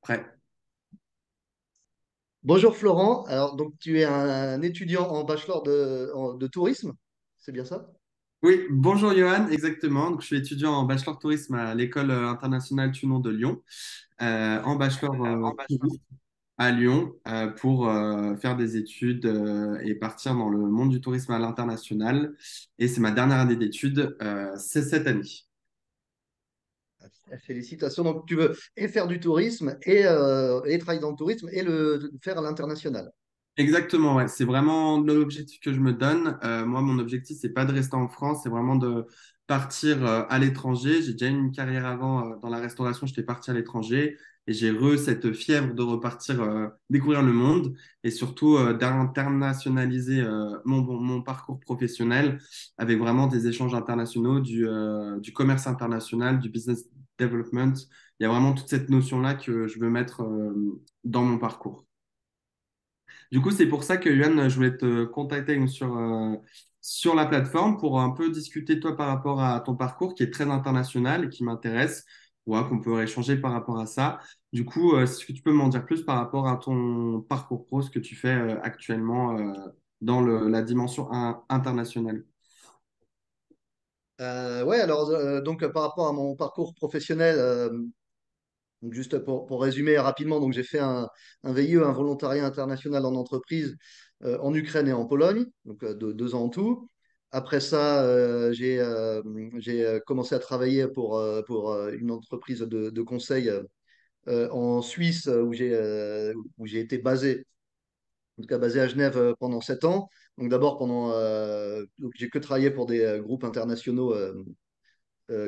Prêt. Bonjour Florent, alors donc tu es un étudiant en bachelor de tourisme, c'est bien ça? Oui, bonjour Johan, exactement. Donc, je suis étudiant en bachelor tourisme à l'école internationale Tunon de Lyon, en bachelor tourisme à Lyon pour faire des études et partir dans le monde du tourisme à l'international. Et c'est ma dernière année d'études, c'est cette année. Félicitations, donc tu veux et faire du tourisme et travailler dans le tourisme et le faire à l'international. Exactement, ouais. C'est vraiment l'objectif que je me donne. Moi, mon objectif, c'est pas de rester en France, c'est vraiment de partir à l'étranger. J'ai déjà eu une carrière avant dans la restauration, j'étais parti à l'étranger et j'ai cette fièvre de repartir découvrir le monde et surtout d'internationaliser mon parcours professionnel avec vraiment des échanges internationaux, du commerce international, du business development. Il y a vraiment toute cette notion-là que je veux mettre dans mon parcours. Du coup, c'est pour ça que Yuan, je voulais te contacter sur la plateforme pour un peu discuter toi par rapport à ton parcours qui est très international et qui m'intéresse. Ouais, qu'on peut échanger par rapport à ça. Du coup, est-ce que tu peux m'en dire plus par rapport à ton parcours pro, ce que tu fais actuellement dans la dimension internationale? Ouais, alors donc par rapport à mon parcours professionnel, donc juste pour résumer rapidement, donc j'ai fait un VIE, un volontariat international en entreprise en Ukraine et en Pologne, donc 2 ans en tout. Après ça, j'ai commencé à travailler pour une entreprise de conseil en Suisse où j'ai été basé, en tout cas basé à Genève pendant 7 ans. Donc d'abord donc j'ai que travaillé pour des groupes internationaux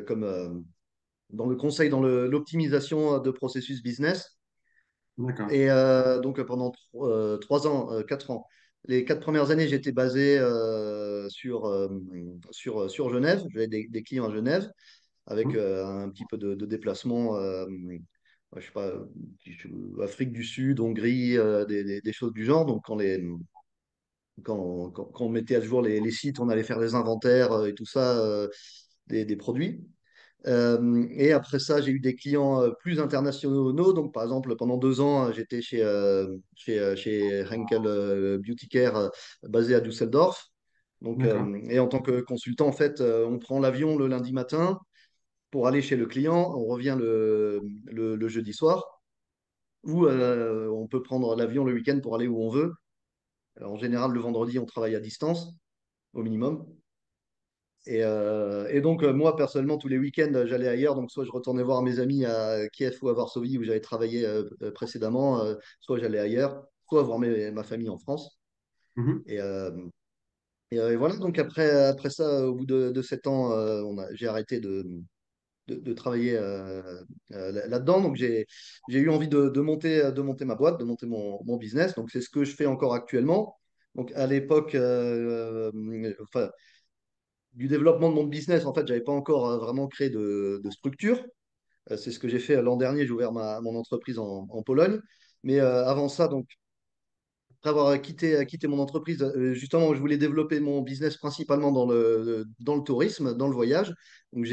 comme dans le conseil, dans l'optimisation de processus business. D'accord. Et donc pendant 3 ans, 4 ans. Les 4 premières années, j'étais basé sur Genève. J'avais des clients à Genève avec Mhm. un petit peu de déplacement, je sais pas, Afrique du Sud, Hongrie, des choses du genre. Donc quand on mettait à jour les sites, on allait faire les inventaires et tout ça des produits. Et après ça, j'ai eu des clients plus internationaux. Donc, par exemple, pendant 2 ans, j'étais chez Henkel Beauty Care, basé à Düsseldorf. Donc, D'accord. et en tant que consultant, en fait, on prend l'avion le lundi matin pour aller chez le client. On revient le jeudi soir. Ou on peut prendre l'avion le week-end pour aller où on veut. En général, le vendredi, on travaille à distance, au minimum. Et donc, moi, personnellement, tous les week-ends, j'allais ailleurs. Donc, soit je retournais voir mes amis à Kiev ou à Varsovie, où j'avais travaillé précédemment, soit j'allais ailleurs, soit voir ma famille en France. Mhm. Et, euh, et voilà, donc après ça, au bout de 7 ans, j'ai arrêté de travailler là-dedans. Donc, j'ai eu envie de monter ma boîte, de monter mon business. Donc, c'est ce que je fais encore actuellement. Donc, à l'époque, enfin, du développement de mon business, en fait, j'avais pas encore vraiment créé de structure. C'est ce que j'ai fait l'an dernier. J'ai ouvert mon entreprise en Pologne. Mais avant ça, donc, après avoir quitté mon entreprise, justement, je voulais développer mon business principalement dans le tourisme, dans le voyage. Donc,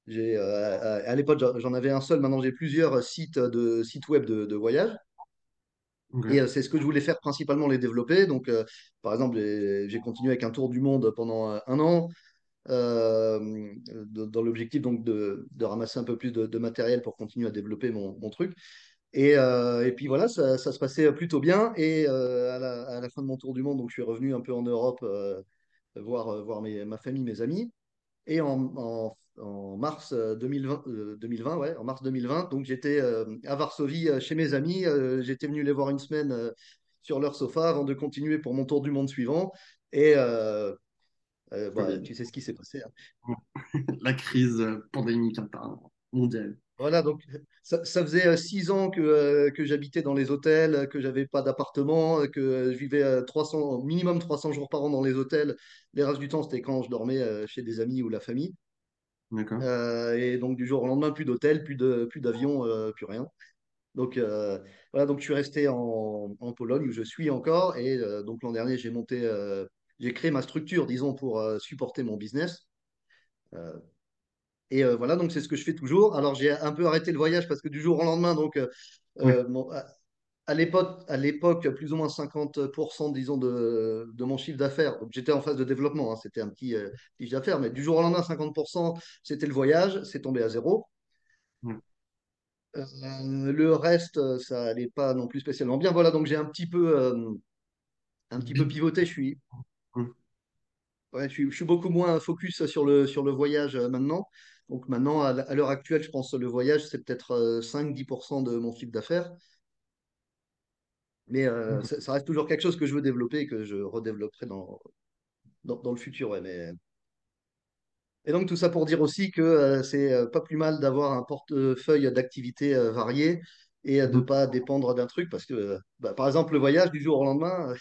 à l'époque, j'en avais un seul. Maintenant, j'ai plusieurs sites web de voyage. Et Ok. c'est ce que je voulais faire principalement, les développer. Donc, par exemple, j'ai continué avec un tour du monde pendant un an. euh, dans l'objectif donc de ramasser un peu plus de matériel pour continuer à développer mon truc. Et puis voilà, ça se passait plutôt bien. Et à la fin de mon tour du monde, donc je suis revenu un peu en Europe voir ma famille, mes amis. Et en mars 2020, ouais, en mars 2020, donc j'étais à Varsovie chez mes amis. J'étais venu les voir une semaine sur leur sofa avant de continuer pour mon tour du monde suivant. Et bah, Covid. tu sais ce qui s'est passé, hein. La crise pandémique mondiale. Voilà, donc ça faisait 6 ans que j'habitais dans les hôtels, que j'avais pas d'appartement, que je vivais 300, minimum 300 jours par an dans les hôtels. Les restes du temps, c'était quand je dormais chez des amis ou la famille. D'accord. Et donc du jour au lendemain, plus d'hôtel, plus d'avion, plus rien. Donc voilà, donc je suis resté en Pologne où je suis encore. Et donc l'an dernier, j'ai créé ma structure, disons, pour supporter mon business. Euh, Et voilà, donc c'est ce que je fais toujours. Alors j'ai un peu arrêté le voyage parce que du jour au lendemain, donc Oui, bon, à l'époque, plus ou moins 50%, disons, de mon chiffre d'affaires. Donc j'étais en phase de développement, hein, c'était un petit chiffre d'affaires, mais du jour au lendemain, 50%, c'était le voyage, c'est tombé à zéro. oui. Le reste, ça allait pas non plus spécialement bien. Voilà, donc j'ai un petit peu Bit- pivoté. oui. Ouais, je suis beaucoup moins focus sur le voyage maintenant. Donc maintenant, à l'heure actuelle, je pense que le voyage, c'est peut-être 5-10% de mon chiffre d'affaires. Mais ça reste toujours quelque chose que je veux développer et que je redévelopperai dans le futur. Ouais, mais... Et donc tout ça pour dire aussi que c'est pas plus mal d'avoir un portefeuille d'activités variées et de ne Mhm. pas dépendre d'un truc. Parce que, bah, par exemple, le voyage du jour au lendemain,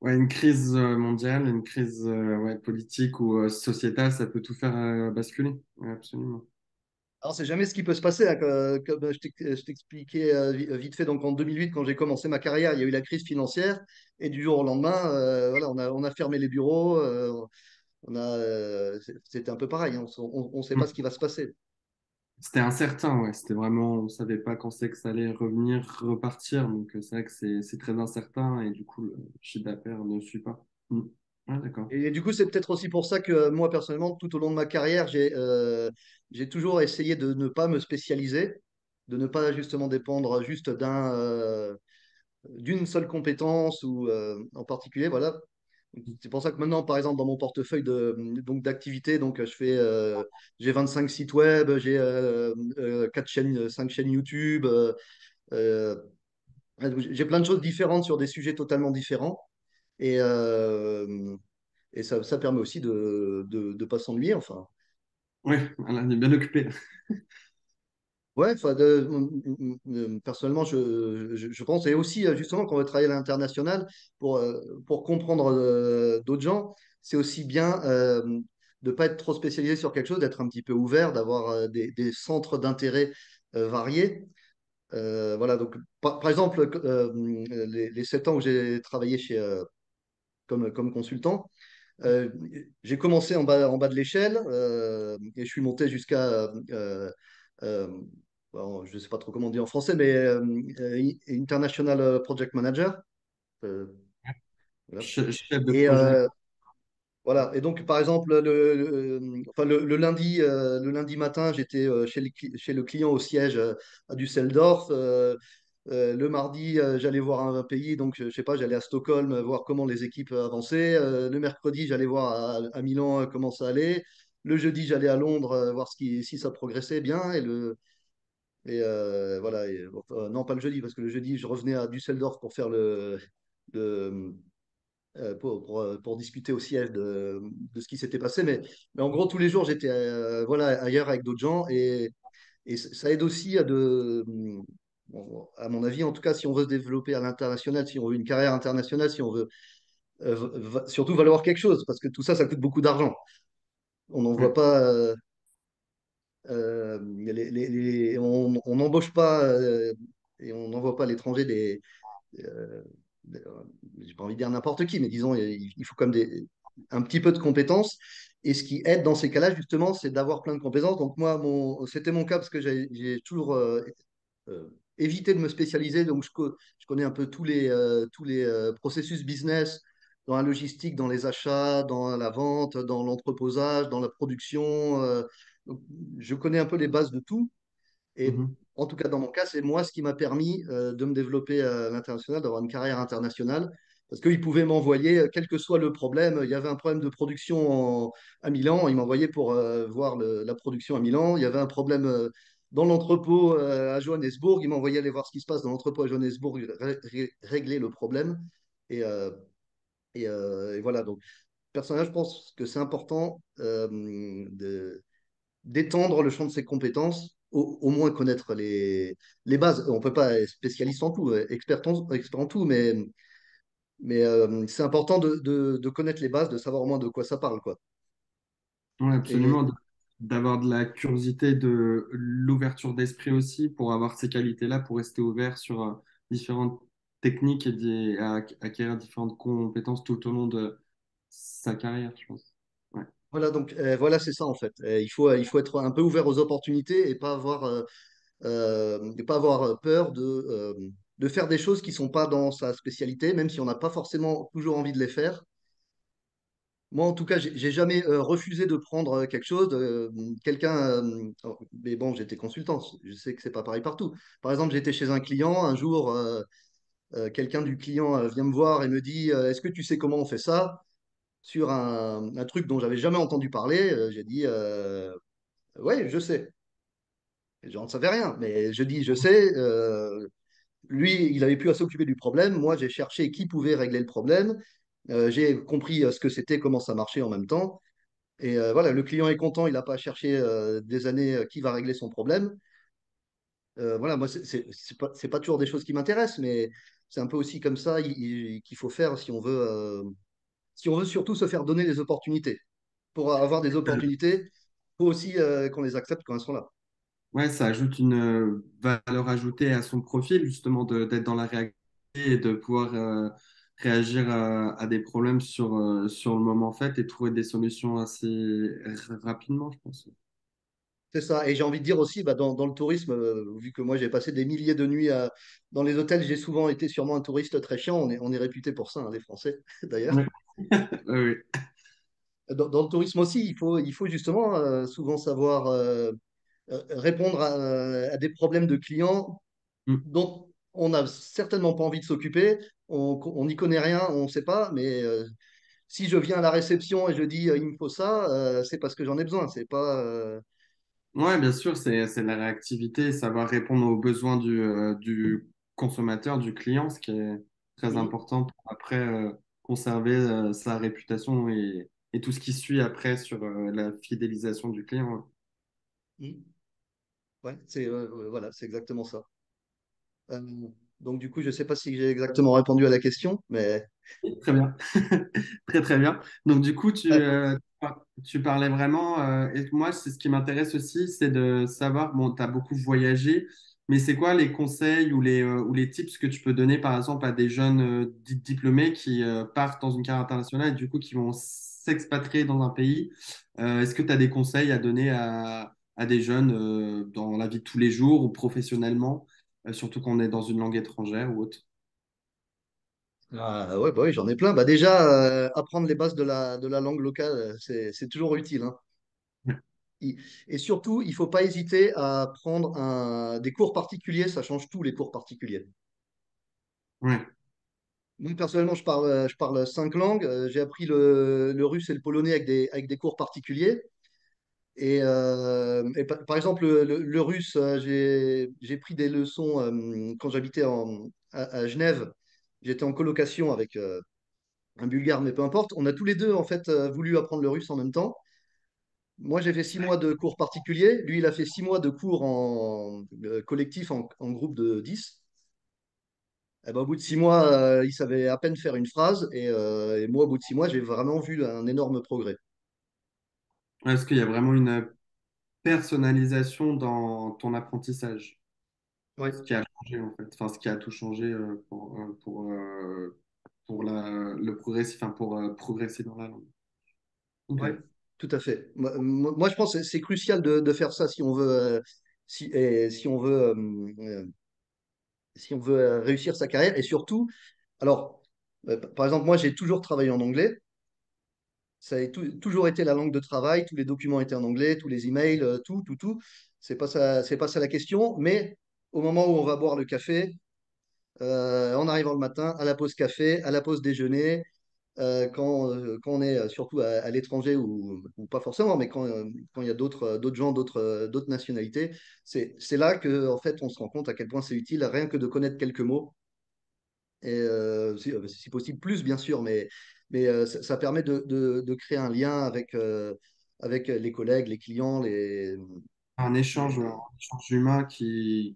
Ouais, une crise mondiale, une crise ouais, politique ou sociétale, ça peut tout faire basculer. Ouais, absolument. alors, c'est jamais ce qui peut se passer, hein, comme je t'expliquais vite fait. Donc, en 2008, quand j'ai commencé ma carrière, il y a eu la crise financière. Et du jour au lendemain, voilà, on a fermé les bureaux. C'était un peu pareil, hein, on ne sait pas ce qui va se passer. C'était incertain, ouais. C'était vraiment, on savait pas quand c'est que ça allait revenir, repartir. Donc, c'est vrai que c'est très incertain et du coup, le chiffre d'affaires ne suit pas. Mm. Ouais, d'accord. Et du coup, c'est peut-être aussi pour ça que moi, personnellement, tout au long de ma carrière, j'ai toujours essayé de ne pas me spécialiser, de ne pas justement dépendre juste d'une seule compétence ou en particulier. Voilà. C'est pour ça que maintenant, par exemple, dans mon portefeuille donc d'activités, donc j'ai 25 sites web, j'ai 5 chaînes YouTube, euh, j'ai plein de choses différentes sur des sujets totalement différents. Et, euh, et ça permet aussi de pas s'ennuyer, enfin. Ouais, voilà, on est bien occupé. Ouais, enfin, personnellement, je pense, et aussi justement quand on veut travailler à l'international, pour comprendre d'autres gens, c'est aussi bien de ne pas être trop spécialisé sur quelque chose, d'être un petit peu ouvert, d'avoir des centres d'intérêt variés. Voilà, donc par exemple, les 7 ans où j'ai travaillé comme consultant, euh, j'ai commencé en bas de l'échelle et je suis monté jusqu'à euh, bon, je ne sais pas trop comment on dit en français, mais International Project Manager. euh, voilà. Chef de Et projet. voilà. Et donc, par exemple, enfin, le lundi matin, j'étais chez le client au siège à Düsseldorf. Le mardi, j'allais voir un pays, donc je sais pas, j'allais à Stockholm voir comment les équipes avançaient. Le mercredi, j'allais voir à Milan comment ça allait. Le jeudi, j'allais à Londres voir si ça progressait bien. Voilà. Enfin, non, pas le jeudi, parce que le jeudi, je revenais à Düsseldorf pour faire le, pour discuter au siège de ce qui s'était passé. Mais en gros, tous les jours, j'étais voilà, ailleurs avec d'autres gens et ça aide aussi bon, à mon avis, en tout cas, si on veut se développer à l'international, si on veut une carrière internationale, si on veut surtout valoir quelque chose, parce que tout ça, ça coûte beaucoup d'argent. On n'en voit Ouais. pas, on n'embauche pas et on n'envoie pas à l'étranger euh, j'ai pas envie de dire n'importe qui, mais disons, il faut comme un petit peu de compétences. Et ce qui aide dans ces cas-là, justement, c'est d'avoir plein de compétences. Donc moi, c'était mon cas parce que j'ai toujours évité de me spécialiser. Donc je connais un peu tous les processus business dans la logistique, dans les achats, dans la vente, dans l'entreposage, dans la production. Donc, je connais un peu les bases de tout. Et Mhm. en tout cas, dans mon cas, c'est moi ce qui m'a permis de me développer à l'international, d'avoir une carrière internationale. Parce qu'ils pouvaient m'envoyer, quel que soit le problème, il y avait un problème de production à Milan, ils m'envoyaient pour voir la production à Milan. Il y avait un problème dans l'entrepôt à Johannesburg, ils m'envoyaient aller voir ce qui se passe dans l'entrepôt à Johannesburg, régler le problème. Et, euh, et voilà, donc personnellement, je pense que c'est important d'étendre le champ de ses compétences, au moins connaître les bases. On ne peut pas être spécialiste en tout, expert en tout, mais c'est important de connaître les bases, de savoir au moins de quoi ça parle, quoi. Ouais, Et absolument. D'avoir de la curiosité, de l'ouverture d'esprit aussi pour avoir ces qualités-là, pour rester ouvert sur différentes techniques et acquérir différentes compétences tout au long de sa carrière, je pense. Ouais. Voilà, donc voilà, c'est ça en fait. Il faut être un peu ouvert aux opportunités et pas avoir peur de faire des choses qui sont pas dans sa spécialité, même si on n'a pas forcément toujours envie de les faire. Moi, en tout cas, j'ai jamais refusé de prendre quelque chose. Mais bon, j'étais consultant. Je sais que c'est pas pareil partout. Par exemple, j'étais chez un client un jour. Quelqu'un du client vient me voir et me dit est-ce que tu sais comment on fait ça sur un truc dont j'avais jamais entendu parler. J'ai dit ouais, je sais. Et j'en savais rien, mais je dis je sais. Lui, il avait plus à s'occuper du problème. Moi, j'ai cherché qui pouvait régler le problème. J'ai compris ce que c'était, comment ça marchait en même temps. Et voilà, le client est content, il n'a pas à chercher des années qui va régler son problème. Voilà, moi, c'est pas toujours des choses qui m'intéressent, mais c'est un peu aussi comme ça qu'il faut faire si on veut surtout se faire donner des opportunités. Pour avoir des opportunités, il faut aussi qu'on les accepte quand elles sont là. Ouais, ça ajoute une valeur ajoutée à son profil, justement, d'être dans la réactivité et de pouvoir réagir à des problèmes sur le moment fait et trouver des solutions assez rapidement, je pense. C'est ça. Et j'ai envie de dire aussi, bah, dans le tourisme, vu que moi j'ai passé des milliers de nuits dans les hôtels, j'ai souvent été sûrement un touriste très chiant. On est réputé pour ça, hein, les Français, d'ailleurs. Ouais. Oui, Dans le tourisme aussi, il faut justement souvent savoir répondre à des problèmes de clients oui. dont on n'a certainement pas envie de s'occuper. On n'y connaît rien, on ne sait pas, mais si je viens à la réception et je dis il me faut ça, c'est parce que j'en ai besoin. C'est pas. Ouais, bien sûr, c'est la réactivité, savoir répondre aux besoins du consommateur, du client, ce qui est très Mhm, important pour après conserver sa réputation et tout ce qui suit après sur la fidélisation du client. mhm. Ouais, voilà, c'est exactement ça. Euh, donc du coup, je ne sais pas si j'ai exactement répondu à la question, mais Très bien, très très bien. Donc du coup, euh, tu parlais vraiment, et moi, c'est ce qui m'intéresse aussi, c'est de savoir, bon, tu as beaucoup voyagé, mais c'est quoi les conseils ou les tips que tu peux donner, par exemple, à des jeunes diplômés qui partent dans une carrière internationale et du coup qui vont s'expatrier dans un pays. Est-ce que tu as des conseils à donner à des jeunes dans la vie de tous les jours ou professionnellement, surtout qu'on est dans une langue étrangère ou autre? ouais, bah oui, j'en ai plein. Bah déjà, apprendre les bases de la langue locale, c'est toujours utile, hein. Il- Et surtout, il ne faut pas hésiter à prendre des cours particuliers. Ça change tout, les cours particuliers. Ouais. Moi, personnellement, je parle 5 langues. J'ai appris le russe et le polonais avec des cours particuliers. Par exemple, le russe, j'ai pris des leçons quand j'habitais à Genève. J'étais en colocation avec un Bulgare, mais peu importe. On a tous les deux, en fait, voulu apprendre le russe en même temps. Moi, j'ai fait 6 mois de cours particuliers. Lui, il a fait 6 mois de cours en collectif, en groupe de 10. Eh ben, au bout de 6 mois, il savait à peine faire une phrase. Et moi, au bout de 6 mois, j'ai vraiment vu un énorme progrès. Est-ce qu'il y a vraiment une personnalisation dans ton apprentissage? Oui, Ce qui a changé en fait, enfin ce qui a tout changé pour le progressif, enfin pour progresser dans la langue. ouais, Ok. tout à fait. Moi, je pense que c'est crucial de faire ça si on veut, si on veut, si on veut réussir sa carrière. Et surtout, alors, par exemple, moi, j'ai toujours travaillé en anglais. Ça a toujours été la langue de travail. Tous les documents étaient en anglais, tous les emails, tout. C'est pas ça la question. Mais au moment où on va boire le café, en arrivant le matin, à la pause café, à la pause déjeuner, quand on est surtout à l'étranger ou pas forcément, mais quand il y a d'autres gens, d'autres nationalités, c'est là que en fait, on se rend compte à quel point c'est utile, rien que de connaître quelques mots. Et si possible plus, bien sûr, mais ça permet de créer un lien avec les collègues, les clients, Un les- échange humain qui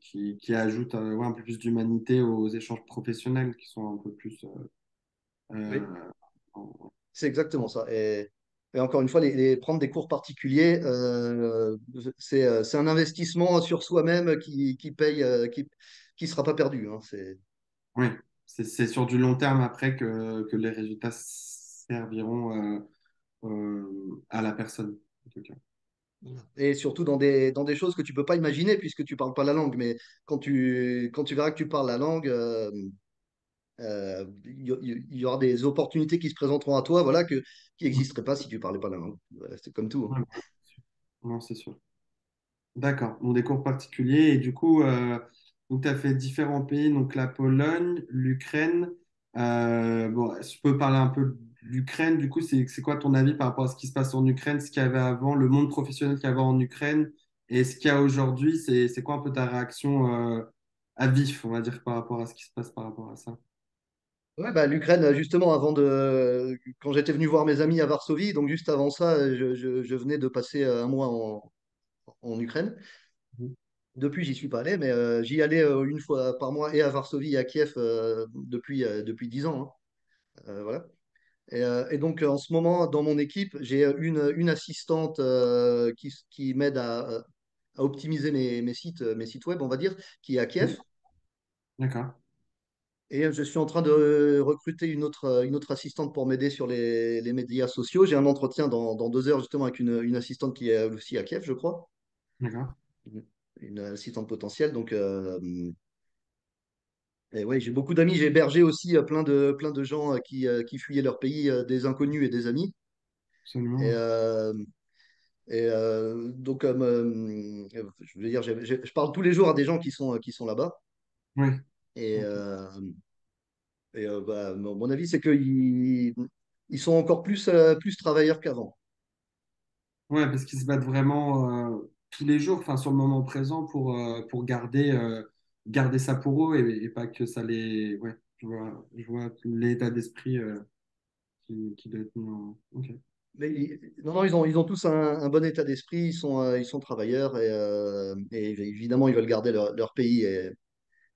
ajoute ouais, un peu plus d'humanité aux échanges professionnels qui sont un peu plus Oui, euh, en- c'est exactement en- ça. Et encore une fois, prendre des cours particuliers, c'est un investissement sur soi-même qui paye, qui sera pas perdu, hein. ouais, c'est sur du long terme après que les résultats serviront. à la personne, en tout cas. Et surtout dans des choses que tu peux pas imaginer puisque tu parles pas la langue. Mais quand tu verras que tu parles la langue, il y aura des opportunités qui se présenteront à toi, voilà, qui n'existeraient pas si tu parlais pas la langue. Voilà, c'est comme tout, Ouais, hein. non, c'est sûr. D'accord. Donc des cours particuliers. Et du coup, tu as fait différents pays, donc la Pologne, l'Ukraine. Bon, je peux parler un peu de l'Ukraine. Du coup, c'est quoi ton avis par rapport à ce qui se passe en Ukraine, ce qu'il y avait avant, le monde professionnel qu'il y avait en Ukraine et ce qu'il y a aujourd'hui? C'est quoi un peu ta réaction à vif, on va dire, par rapport à ce qui se passe par rapport à ça? Ouais, bah, l'Ukraine, justement, quand j'étais venu voir mes amis à Varsovie, donc juste avant ça, je venais de passer un mois en Ukraine. Mhm. Depuis, j'y suis pas allé, mais j'y allais une fois par mois et à Varsovie et à Kiev depuis 10 ans, hein. Voilà. Et donc, en ce moment, dans mon équipe, j'ai une assistante qui m'aide à optimiser mes sites web, on va dire, qui est à Kiev. D'accord. Et je suis en train de recruter une autre assistante pour m'aider sur les médias sociaux. J'ai un entretien dans 2 heures justement avec une assistante qui est aussi à Kiev, je crois, D'accord. une assistante potentielle. Donc, et ouais, j'ai beaucoup d'amis. J'ai hébergé aussi plein de gens qui fuyaient leur pays, des inconnus et des amis. Et, Absolument. donc, je veux dire, je parle tous les jours à des gens qui sont là-bas. Oui. Et, Ok. bah, mon avis, c'est ils sont encore plus travailleurs qu'avant. Ouais, parce qu'ils se battent vraiment tous les jours, enfin sur le moment présent pour garder ça pour eux et pas que ça les. Ouais, je vois l'état d'esprit qui doit être mis en. Ok. Mais non, non, ils ont tous un bon état d'esprit, ils sont travailleurs et évidemment, ils veulent garder leur pays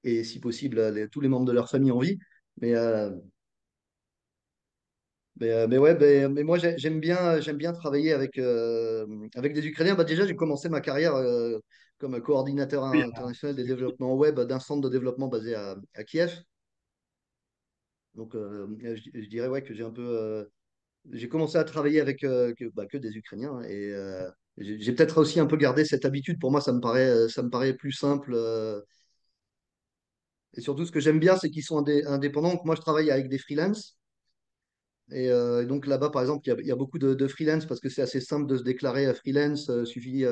et si possible, tous les membres de leur famille en vie. Mais, mais ouais, mais moi, j'aime bien travailler avec des Ukrainiens. Bah, déjà, j'ai commencé ma carrière comme coordinateur Oui, international des développements web d'un centre de développement basé à Kiev. Donc, je dirais ouais, que j'ai commencé à travailler avec que des Ukrainiens, hein, et j'ai peut-être aussi un peu gardé cette habitude. Pour moi, ça me paraît plus simple. Et surtout, ce que j'aime bien, c'est qu'ils sont indépendants. Donc, moi, je travaille avec des freelances. Et donc là-bas, par exemple, il y a beaucoup de freelance parce que c'est assez simple de se déclarer freelance. Suffit,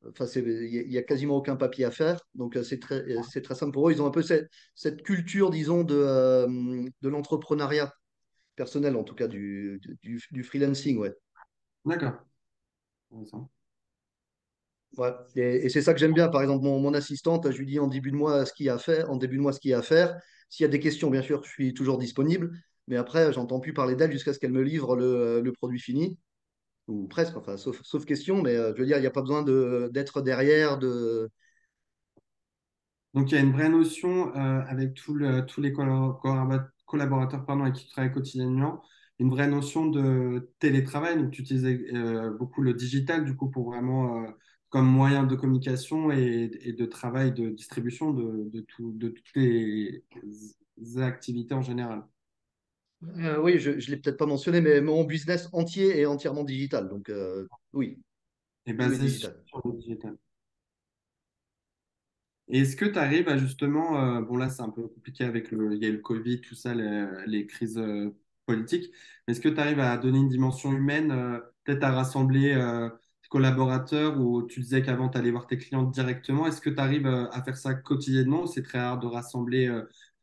enfin, il y a quasiment aucun papier à faire. Donc, c'est très simple pour eux. Ils ont un peu cette culture, disons, de l'entrepreneuriat personnel, en tout cas du freelancing, ouais. d'accord. Intéressant. Ouais. Et c'est ça que j'aime bien. Par exemple, mon assistante, je lui dis en début de mois ce qu'il y a à faire, en début de mois ce qu'il y a à faire. S'il y a des questions, bien sûr, je suis toujours disponible. Mais après, j'entends plus parler d'elle jusqu'à ce qu'elle me livre le produit fini, ou presque, enfin, sauf question. Mais je veux dire, il n'y a pas besoin d'être derrière. Donc il y a une vraie notion avec tous les collaborateurs pardon, avec qui tu travailles quotidiennement, une vraie notion de télétravail. Donc tu utilises beaucoup le digital du coup pour vraiment comme moyen de communication et de travail de distribution de toutes les activités en général. Oui, je ne l'ai peut-être pas mentionné, mais mon business entier est entièrement digital. Donc, oui, Et tout est basé digital. sur le digital. Et est-ce que tu arrives à justement, bon là c'est un peu compliqué avec il y a eu le Covid, tout ça, les crises politiques, mais est-ce que tu arrives à donner une dimension humaine, peut-être à rassembler tes collaborateurs ou tu disais qu'avant tu allais voir tes clients directement, est-ce que tu arrives à faire ça quotidiennement ou c'est très rare de rassembler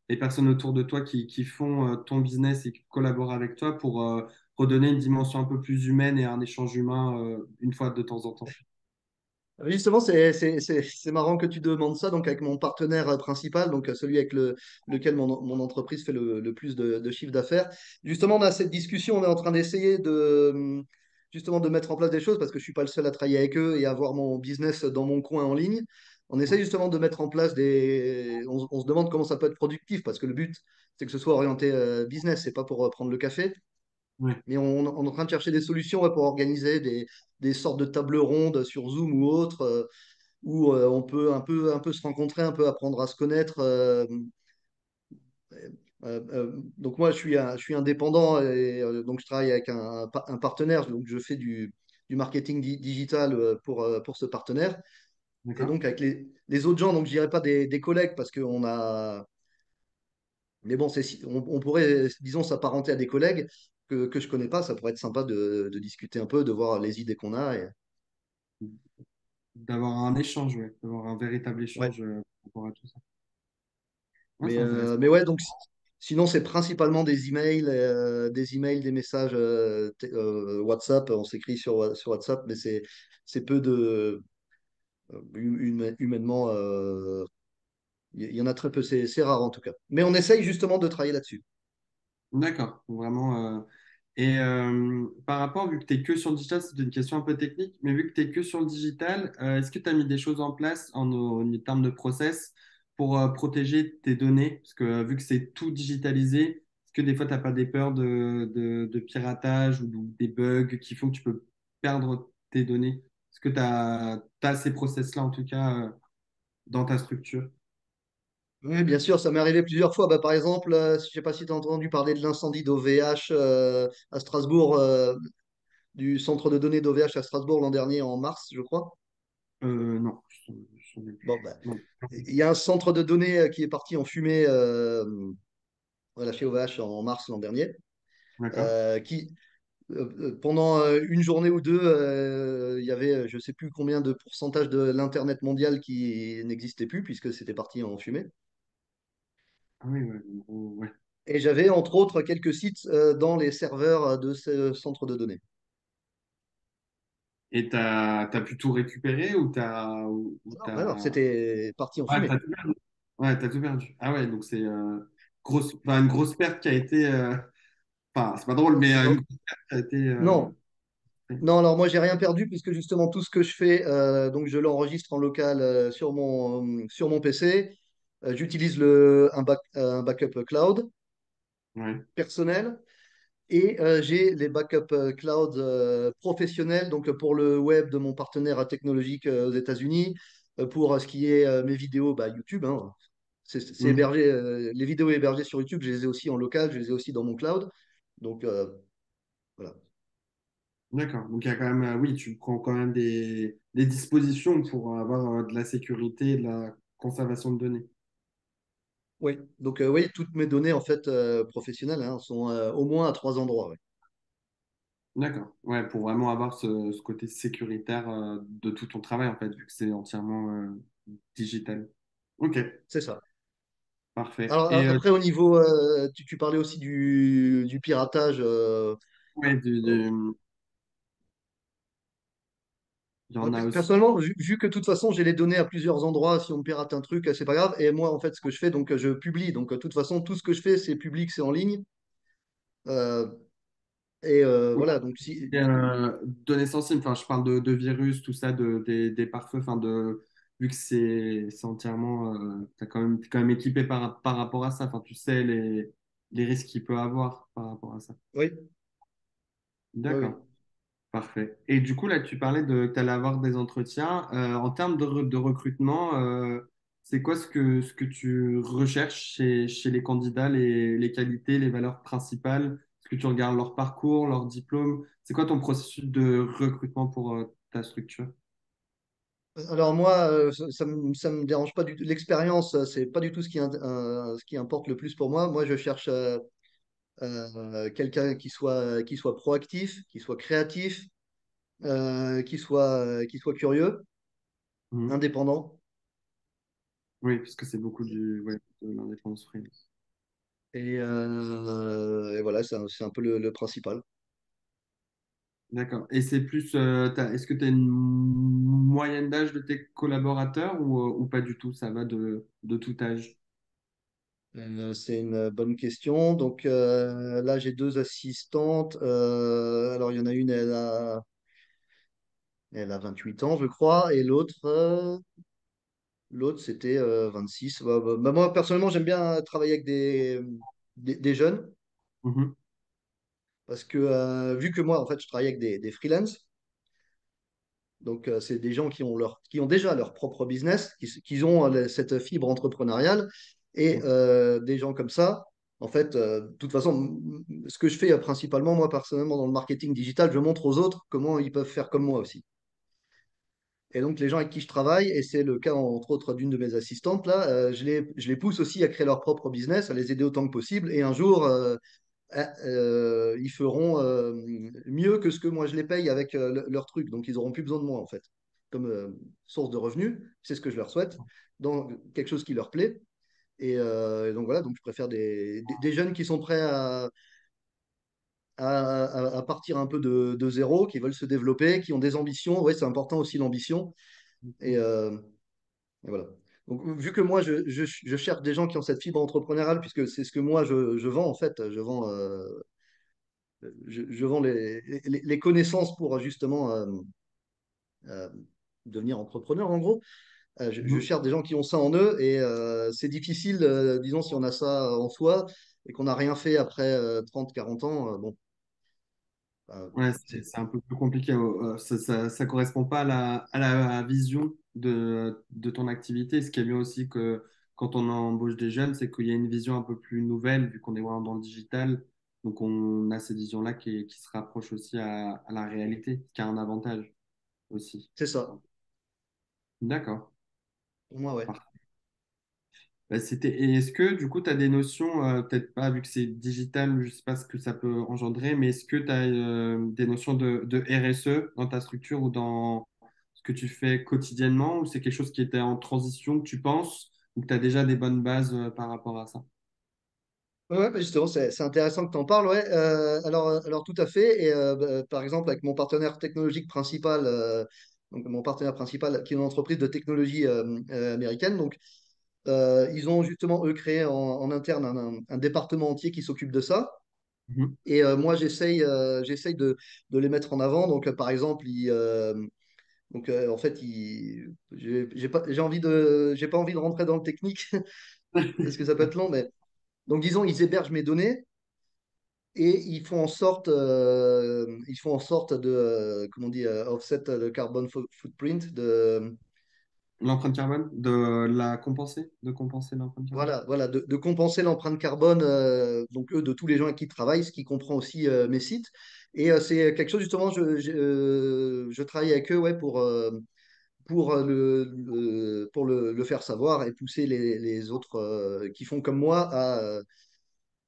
les personnes autour de toi qui font ton business et qui collaborent avec toi pour redonner une dimension un peu plus humaine et un échange humain une fois de temps en temps? Justement, c'est marrant que tu demandes ça. Donc, avec mon partenaire principal, donc celui avec lequel mon entreprise fait le plus de chiffre d'affaires, justement, on a cette discussion. On est en train d'essayer justement de mettre en place des choses parce que je suis pas le seul à travailler avec eux et à avoir mon business dans mon coin en ligne. On essaie justement de mettre en place on se demande comment ça peut être productif parce que le but, c'est que ce soit orienté business, c'est pas pour prendre le café. Oui, Mais on est en train de chercher des solutions ouais, pour organiser des sortes de tables rondes sur Zoom ou autre, où on peut un peu se rencontrer, un peu apprendre à se connaître. Donc moi, je suis indépendant et donc je travaille avec un partenaire. Donc je fais du marketing digital pour ce partenaire. Et D'accord? donc avec les autres gens, donc je dirais pas des collègues parce qu'on a... Mais bon, on pourrait, disons, s'apparenter à des collègues que je connais pas. Ça pourrait être sympa de discuter un peu, de voir les idées qu'on a. D'avoir un échange, ouais, d'avoir un véritable Ouais. échange par rapport à tout ça. Ouais, c'est Mais intéressant. ouais, donc sinon, c'est principalement des emails, des messages WhatsApp. On s'écrit sur WhatsApp, mais c'est peu de humainement. Il y en a très peu, c'est rare en tout cas. Mais on essaye justement de travailler là-dessus. D'accord, vraiment. Et par rapport, vu que tu es que sur le digital, c'est une question un peu technique, mais vu que tu es que sur le digital, est-ce que tu as mis des choses en place en termes de process pour protéger tes données? Parce que vu que c'est tout digitalisé, est-ce que des fois, tu n'as pas des peurs de piratage ou des bugs qui font que tu peux perdre tes données? Est-ce que tu as ces process-là, en tout cas, dans ta structure? Oui, bien sûr, ça m'est arrivé plusieurs fois. Bah, par exemple, je ne sais pas si tu as entendu parler de l'incendie d'OVH à Strasbourg, du centre de données d'OVH à Strasbourg l'an dernier en mars, je crois. Non, je ne sais Bon, plus. bah, Non. il y a un centre de données qui est parti en fumée voilà, chez OVH en mars l'an dernier, D'accord. qui, pendant une journée ou deux, il y avait je ne sais plus combien de pourcentage de l'Internet mondial qui n'existait plus puisque c'était parti en fumée. Ah oui, ouais, en gros, ouais. Et j'avais entre autres quelques sites dans les serveurs de ce centre de données. Et t'as pu tout récupérer ou Alors, t'as... c'était parti en Ouais, fumée. t'as tout perdu. Ouais, t'as tout perdu. Ah ouais, donc c'est une grosse perte qui a été... Enfin, c'est pas drôle, mais une Oh, grosse perte qui a été... non, non, alors moi j'ai rien perdu puisque justement tout ce que je fais, donc je l'enregistre en local sur mon PC. J'utilise un backup cloud Ouais. personnel. Et j'ai les backups cloud professionnels, donc pour le web de mon partenaire technologique aux États-Unis, pour ce qui est mes vidéos, bah, YouTube, hein. C'est Mhm. hébergé, les vidéos hébergées sur YouTube, je les ai aussi en local, je les ai aussi dans mon cloud. Donc voilà. D'accord. Donc il y a quand même... oui, tu prends quand même des dispositions pour avoir de la sécurité et de la conservation de données. Oui, donc oui, toutes mes données en fait professionnelles hein, sont au moins à trois endroits. Ouais. D'accord. Ouais, pour vraiment avoir ce côté sécuritaire de tout ton travail, en fait, vu que c'est entièrement digital. Ok, C'est ça. parfait. Alors Et après, au niveau, tu parlais aussi du piratage. ouais, Euh, il y en a aussi. Personnellement, vu que de toute façon, j'ai les données à plusieurs endroits, si on me pirate un truc, c'est pas grave. Et moi, en fait, ce que je fais, donc je publie. Donc, de toute façon, tout ce que je fais, c'est public, c'est en ligne. Euh, voilà, donc si. Et, données sensibles, enfin, je parle de virus, tout ça, des pare-feux, enfin, vu que c'est entièrement, t'es quand même équipé par rapport à ça, enfin, tu sais les risques qu'il peut avoir par rapport à ça. Oui, oui, oui. D'accord. Parfait. Et du coup, là, tu parlais que tu allais avoir des entretiens. En termes de recrutement, c'est quoi ce que tu recherches chez les candidats, les qualités, les valeurs principales? Est-ce que tu regardes leur parcours, leur diplôme? C'est quoi ton processus de recrutement pour ta structure? Alors moi, ça me dérange pas du tout. L'expérience, c'est pas du tout ce qui importe le plus pour moi. Moi, je cherche quelqu'un qui soit proactif, qui soit créatif, qui soit curieux, Mhm. indépendant. Oui, parce que c'est beaucoup ouais, de l'indépendance freelance. Et voilà, c'est un peu le principal. D'accord. Et c'est plus, est-ce que tu as une moyenne d'âge de tes collaborateurs ou pas du tout? Ça va de tout âge. C'est une bonne question. Donc là, j'ai deux assistantes. Alors, il y en a une, elle a 28 ans, je crois, et l'autre, c'était 26. Moi, personnellement, j'aime bien travailler avec des jeunes Mhm. parce que vu que moi, en fait, je travaille avec des freelances, donc c'est des gens qui ont déjà leur propre business, qui ont cette fibre entrepreneuriale, et des gens comme ça. En fait, de toute façon, ce que je fais principalement, moi personnellement, dans le marketing digital, je montre aux autres comment ils peuvent faire comme moi aussi. Et donc, les gens avec qui je travaille, et c'est le cas entre autres d'une de mes assistantes, là, je les pousse aussi à créer leur propre business, à les aider autant que possible. Et un jour, ils feront mieux que ce que moi je les paye avec leur truc. Donc, ils n'auront plus besoin de moi, en fait, comme source de revenus. C'est ce que je leur souhaite, dans quelque chose qui leur plaît. Et donc, voilà, donc je préfère des jeunes qui sont prêts à partir un peu de zéro, qui veulent se développer, qui ont des ambitions. Ouais, c'est important aussi l'ambition. Et, euh, et voilà. Donc, vu que moi, je cherche des gens qui ont cette fibre entrepreneuriale, puisque c'est ce que moi, je vends, en fait. Je vends les connaissances pour justement euh, devenir entrepreneur, en gros. Je Mhm. cherche des gens qui ont ça en eux et c'est difficile, disons, si on a ça en soi et qu'on n'a rien fait après 30, 40 ans. Bon, Ouais, c'est c'est un peu plus compliqué. Ça correspond pas à la vision de ton activité. Ce qui est bien aussi que quand on embauche des jeunes, c'est qu'il y a une vision un peu plus nouvelle, vu qu'on est vraiment dans le digital. Donc, on a cette vision-là qui se rapproche aussi à la réalité, qui a un avantage aussi. c'est ça. D'accord. Pour moi, ouais. Bah, et est-ce que du coup, tu as des notions, peut-être pas vu que c'est digital, je sais pas ce que ça peut engendrer, mais est-ce que tu as des notions de RSE dans ta structure ou dans ce que tu fais quotidiennement, ou c'est quelque chose qui était en transition, que tu penses, ou que tu as déjà des bonnes bases par rapport à ça? Ouais, ouais, bah, justement, c'est intéressant que tu en parles. Ouais. Alors, tout à fait. Et par exemple, avec mon partenaire technologique principal, donc mon partenaire principal, qui est une entreprise de technologie américaine, donc ils ont justement, eux, créé en interne un département entier qui s'occupe de ça. Mhm. Et moi, j'essaye de les mettre en avant. Donc, par exemple, en fait, j'ai pas envie de rentrer dans le technique parce que ça peut être long, mais donc, disons, ils hébergent mes données et ils font en sorte de, comment on dit, offset le carbon footprint L'empreinte carbone, de compenser l'empreinte carbone. voilà, de compenser l'empreinte carbone, donc eux, de tous les gens avec qui ils travaillent, ce qui comprend aussi mes sites. Et c'est quelque chose, justement, je travaille avec eux, ouais, pour le faire savoir et pousser les autres qui font comme moi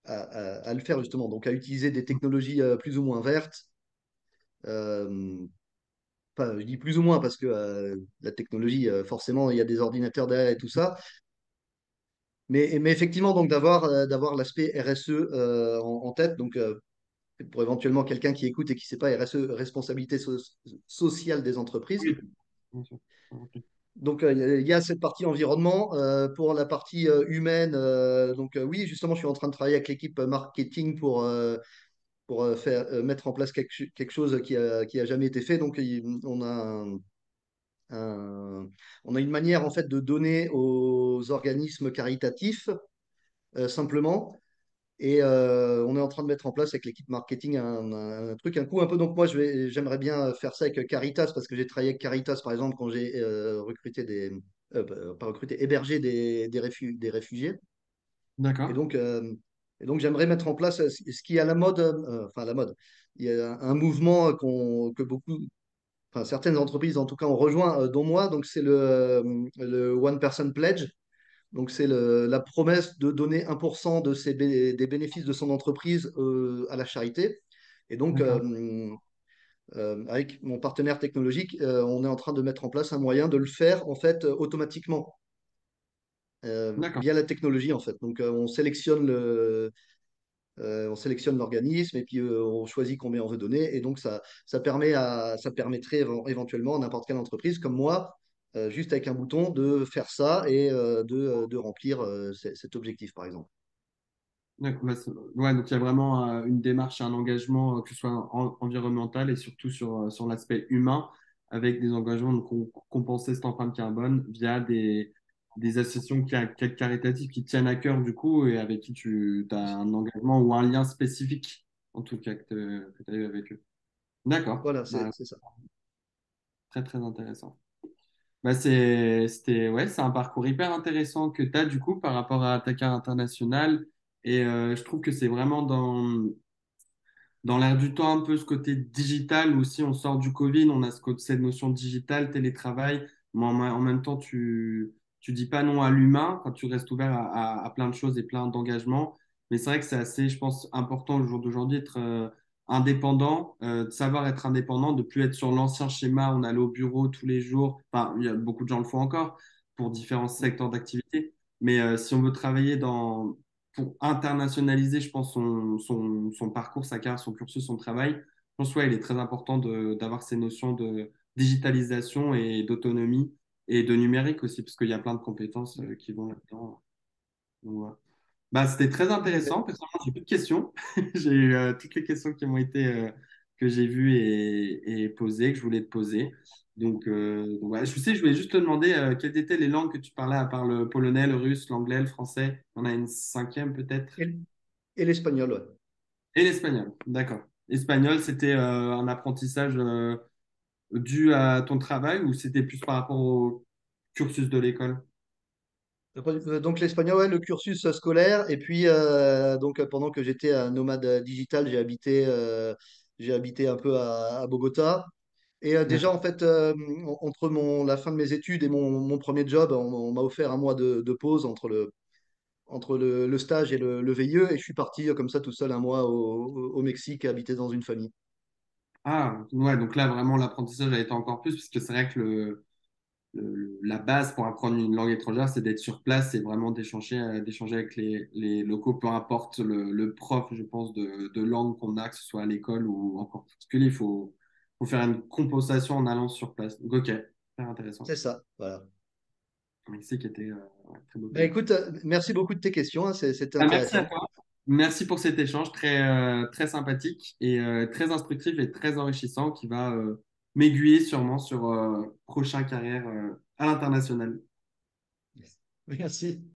à le faire, justement. Donc, à utiliser des technologies plus ou moins vertes. Euh, Enfin, je dis plus ou moins parce que la technologie, forcément, il y a des ordinateurs derrière et tout ça. Mais effectivement, donc d'avoir l'aspect RSE en tête, donc pour éventuellement quelqu'un qui écoute et qui ne sait pas RSE, responsabilité sociale des entreprises. Oui, bien sûr. Ok. Donc il y a cette partie environnement. Pour la partie humaine, donc oui, justement, je suis en train de travailler avec l'équipe marketing pour mettre en place quelque chose qui a jamais été fait. Donc on a on a une manière en fait de donner aux organismes caritatifs simplement. Et on est en train de mettre en place avec l'équipe marketing un truc, un coup un peu. Donc moi, j'aimerais bien faire ça avec Caritas parce que j'ai travaillé avec Caritas, par exemple, quand j'ai recruté pas recruté, hébergé des réfugiés. Et D'accord. donc, euh, et donc j'aimerais mettre en place ce qui est à la mode, enfin à la mode. Il y a un mouvement que beaucoup, enfin certaines entreprises en tout cas ont rejoint, dont moi. Donc c'est le One Person Pledge. Donc, c'est la promesse de donner 1% des bénéfices de son entreprise à la charité. Et donc, D'accord. avec mon partenaire technologique, on est en train de mettre en place un moyen de le faire en fait automatiquement D'accord. via la technologie en fait. Donc, on sélectionne l'organisme et puis on choisit combien on veut donner. Et donc, ça permettrait éventuellement à n'importe quelle entreprise comme moi, juste avec un bouton, de faire ça et de remplir cet objectif, par exemple. D'accord. Ouais, donc il y a vraiment une démarche, un engagement, que ce soit environnemental et surtout sur l'aspect humain, avec des engagements de compenser cette empreinte carbone via des associations caritatives qui tiennent à cœur du coup et avec qui tu as un engagement ou un lien spécifique, en tout cas, que tu as eu avec eux. D'accord. Voilà, Bah, c'est ça. très, très intéressant. Bah, ouais, c'est un parcours hyper intéressant que tu as du coup par rapport à ta carte internationale. Et je trouve que c'est vraiment dans l'air du temps, un peu ce côté digital, où si on sort du Covid, on a cette notion de digital, télétravail, mais en même temps, tu dis pas non à l'humain, quand tu restes ouvert à plein de choses et plein d'engagements. Mais c'est vrai que c'est assez, je pense, important au jour d'aujourd'hui d'être indépendant, de savoir être indépendant, de plus être sur l'ancien schéma, on allait au bureau tous les jours. Enfin, il y a beaucoup de gens le font encore pour différents secteurs d'activité. Mais si on veut travailler pour internationaliser, je pense, son parcours, sa carrière, son cursus, son travail. Je pense ouais, il est très important d'avoir ces notions de digitalisation et d'autonomie et de numérique aussi, parce qu'il y a plein de compétences qui vont là-dedans. Donc, voilà. Bah, c'était très intéressant. Personnellement, j'ai plus de questions. J'ai eu toutes les questions qui m'ont été que j'ai vues et posées, que je voulais te poser. Donc, ouais. Je voulais juste te demander quelles étaient les langues que tu parlais à part le polonais, le russe, l'anglais, le français. On a une cinquième peut-être. Et, et l'espagnol, ouais. Et l'espagnol. D'accord. Espagnol, c'était un apprentissage dû à ton travail ou c'était plus par rapport au cursus de l'école? Donc l'espagnol, ouais, le cursus scolaire. Et puis, pendant que j'étais un nomade digital, j'ai habité un peu à Bogota. Et déjà, D'accord. en fait, entre la fin de mes études et mon premier job, on m'a offert un mois de pause entre le stage et le VIE. Et je suis parti comme ça tout seul un mois au Mexique, habiter dans une famille. Ah, ouais, donc là, vraiment, l'apprentissage a été encore plus, parce que c'est vrai que la base pour apprendre une langue étrangère, c'est d'être sur place et vraiment d'échanger avec les locaux, peu importe le prof, je pense, de langue qu'on a, que ce soit à l'école ou encore particulier, faut faire une compensation en allant sur place. Donc, ok, très intéressant. C'est ça, voilà. Le Mexique était ouais, un très beau Ben pays. écoute, merci beaucoup de tes questions, hein, c'était Ah, merci à intéressant. toi. Merci pour cet échange très sympathique et très instructif et très enrichissant qui va m'aiguiller sûrement sur prochaine carrière à l'international. Merci.